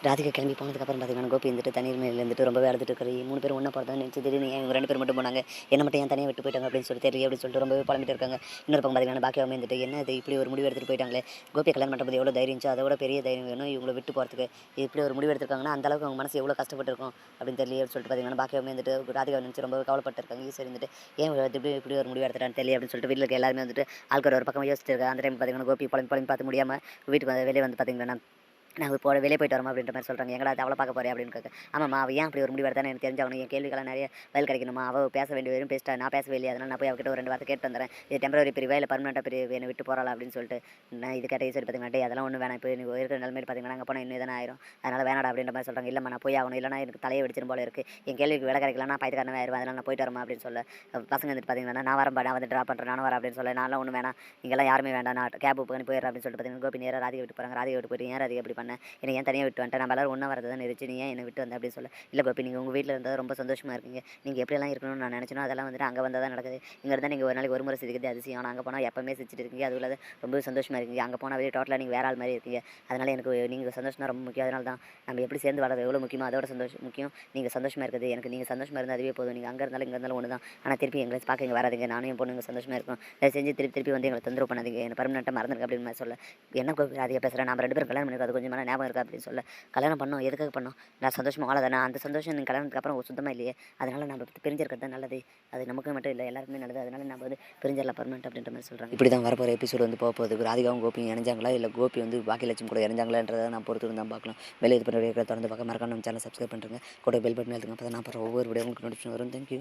ராதிகா கிளம்பி போனதுக்கப்புறம் பார்த்தீங்கன்னா, கோபி வந்துட்டு தண்ணீர் மேல இருந்துட்டு ரொம்பவே அழுதுட்டு இருக்காரு. 3 பேரும் ஒண்ணா போறதா நினைச்சு திடீர்னு ஏன் இவங்க 2 பேர் மட்டும் போனாங்க? என்ன மட்டும் ஏன் தனியா விட்டு போயிட்டாங்க அப்படின்னு சொல்லி தெரியலையே அப்படின்னு சொல்லிட்டு ரொம்பவே புலம்பிட்டு இருக்காங்க. இன்னொரு பக்கம் பார்த்தீங்கன்னா, பாக்கியாவும் இருந்துட்டு என்ன இது இப்படி ஒரு முடிவு எடுத்துட்டு போயிட்டாங்களே! கோபிய கல்யாணம் பண்ணும்போது எவ்வளோ தைரியம் இருந்துச்சோ, அதோட பெரிய தைரியம் வேணும் இவங்கள விட்டு போறதுக்கு. இப்படி ஒரு முடிவு எடுத்திருக்காங்கன்னா, அந்த அளவுக்கு அவங்க மனசு எவ்வளோ கஷ்டப்பட்டுருக்கும் அப்படின்னு தெரியலையே அப்படின்னு சொல்லிட்டு பார்த்தீங்கன்னா, பாக்கியாவும் இருந்துட்டு ராதிகாவ நினைச்சு ரொம்பவே கவலைப்பட்டு இருக்காங்க. ஈஸ்வரி இருந்துட்டு ஏன் இவ இப்படி இப்படி ஒரு முடிவு எடுத்துட்டான்னு தெரியலையே அப்படின்னு சொல்லிட்டு வீட்ல இருக்க எல்லாருமே வந்துட்டு ஆளுக்கு ஒரு பக்கம் யோசிச்சிட்டு இருக்காங்க. அந்த டைம் பார்த்தீங்கன்னா, கோபி புலம்பி புலம்பி பார்த்து முடியாம வீட்டுக்கு வெளியே வந்து பார்த்தீங்கன்னா நான் இப்போ வெளியே போயிட்டு வரோமா அப்படின்ற மாதிரி சொல்கிறாங்க. எங்கடா அது அவளை பார்க்க போறேன் அப்படின்னு கேட்க ஆமாம்மா அவள் ஏன் அப்படி ஒரு முடிவு எடுத்தானே எனக்கு தெரிஞ்சாகணும். என் கேள்விக்கெல்லாம் நிறைய பதில் கிடைக்கணுமா. அவள் பேச வேண்டிய வரையும் பேசிட்டா, நான் பேசவே இல்லையா, அதனால் நான் போய் அவகிட்ட ஒரு 2 வார்த்தை கேட்டு வந்துடுறேன். இது டெம்பரரி பிரிவா இல்லை பர்மனெண்ட்டாக பிரிவு என்னை விட்டு போகிறாளா அப்படின்னு சொல்லிட்டு நான் இது கேட்ட சரி பார்த்தீங்கன்னா அதெல்லாம் ஒன்றும் வேணாம். இப்போ நீ இருக்கிற நிலைமையில் பார்த்தீங்கன்னா அங்கே போனால் இன்னும் எதனா ஆயிரும். அதனால் வேணாடா அப்படின்ற மாதிரி சொல்கிறாங்க. இல்லைம்மா நான் போய் ஆகணும், இல்லைனா எனக்கு தலையை வெடிச்சிடும் போல இருக்குது. என் கேள்விக்கு விட கிடைக்கல நான் பையத்துக்காரனே ஆயிடுவேன். அதனால் நான் போயிட்டு வரமா அப்படின்னு சொல்ல பசங்க வந்துட்டு பார்த்தீங்கன்னா நான் வரேன் நான் வந்து ட்ராப் பண்ணுறேன் நானும் வரேன் அப்படின்னு சொல்ல நான்லாம் ஒன்றும் வேணாம், நீங்கள்லாம் யாருமே வேண்டாம், நான் கேப் புக் பண்ணி போயிடுறேன் அப்படின்னு சொல்லிட்டு பார்த்தீங்கன்னா கோபி நேராக ராதிகா விட்டு போகிறாங்க. ராதிகா விட்டு போயிட்டு ஏன் ராதிகா இப்படி பண்ண, என்னை ஏன் தனியாக விட்டு வந்துட்டேன், நம்ம எல்லாரும் ஒன்றா வரது தான் இருந்துச்சு, நீ ஏன் என்னை விட்டு வந்த அப்படின்னு சொல்ல இல்லை கோபி நீங்கள் உங்கள் வீட்டில் இருந்தால் ரொம்ப சந்தோஷமாக இருக்கீங்க, நீங்கள் எப்படியெல்லாம் இருக்கணும்னு நான் நினச்சினோ அதெல்லாம் வந்துட்டு அங்கே வந்தால் தான் நடக்குது. இங்கே இருந்தால் நீங்கள் ஒரு நாளைக்கு ஒரு முறை சிரிக்கிறது அதிசயம், ஆனால் அங்கே போனால் எப்பவுமே சிரிச்சிட்டு இருக்கீங்க, அது இல்லாத ரொம்ப சந்தோஷமாக இருக்கீங்க. அங்கே போனால் வெளியே டோட்டலாக நீங்கள் வேற ஆள் மாதிரி இருக்கீங்க. அதனால் எனக்கு நீங்கள் சந்தோஷம் தான் ரொம்ப முக்கியம். அதனால தான் நம்ம எப்படி சேர்ந்து வளர்றது எவ்வளோ முக்கியமோ அதோட சந்தோஷம் முக்கியம். நீங்கள் சந்தோஷமாக இருக்குது எனக்கு, நீங்கள் சந்தோஷமாக இருந்தால் அதுவே போதும். நீங்கள் அங்கே இருந்தாலும் இங்கே இருந்தாலும் ஒன்று தான். ஆனால் திருப்பி எங்களை பார்க்க இங்கே வராதீங்க, நானும் என் பொண்ணுங்க சந்தோஷமாக இருக்கும். தயவு செஞ்சு திருப்பி திருப்பி வந்து எங்களை தொந்தரவு பண்ணாதீங்க, என்ன பர்மனெண்ட்டாக மறந்துருங்க அப்படின்னு மாதிரி சொல்ல என்ன கோபி ராதிகா பேசுகிறேன், நம்ம 2 பேரும் கல்யாணம் பண்ணிருக்கோம் அது கொஞ்சமான ஞாபகம் இருக்கா அப்படின்னு சொல்ல கல்யாணம் பண்ணோம் எதுக்காக பண்ணோம், நான் சந்தோஷமா வாழதானே, அந்த சந்தோஷம் நீங்கள் கல்யாணத்துக்கு அப்புறம் சுத்தமாக இல்லையே, அதனால நம்ம பிரிஞ்சிருக்கிறது தான் நல்லது. அது நமக்கு மட்டும் இல்லை எல்லாருக்குமே நல்லது. அதனால நம்ம வந்து பிரிஞ்சிடலாம் பர்மனெண்ட் அப்படின்ற மாதிரி சொல்கிறாங்க. இப்படி தான் வரப்போகிற எபிசோடு வந்து போக போகுது. ராதிகாவும் கோபியும் இணைஞ்சாங்களா இல்லை கோபி வந்து பாக்கியலட்சுமி கூட இணைஞ்சாங்களான்றதை நான் பொறுத்து தான் பார்க்கலாம். வெளியே இது பண்ணி தொடர்ந்து பார்க்க மறக்காம நம்ம சேனல் சப்ஸ்கிரைப் பண்ணுறேங்க. கூட பெல் பட்டன் எழுதுங்க. அப்போ தான் நான் போகிற ஒவ்வொரு வீடியோ உங்களுக்கு நோட்டிஃபிகேஷன் வரும். தேங்க்யூ.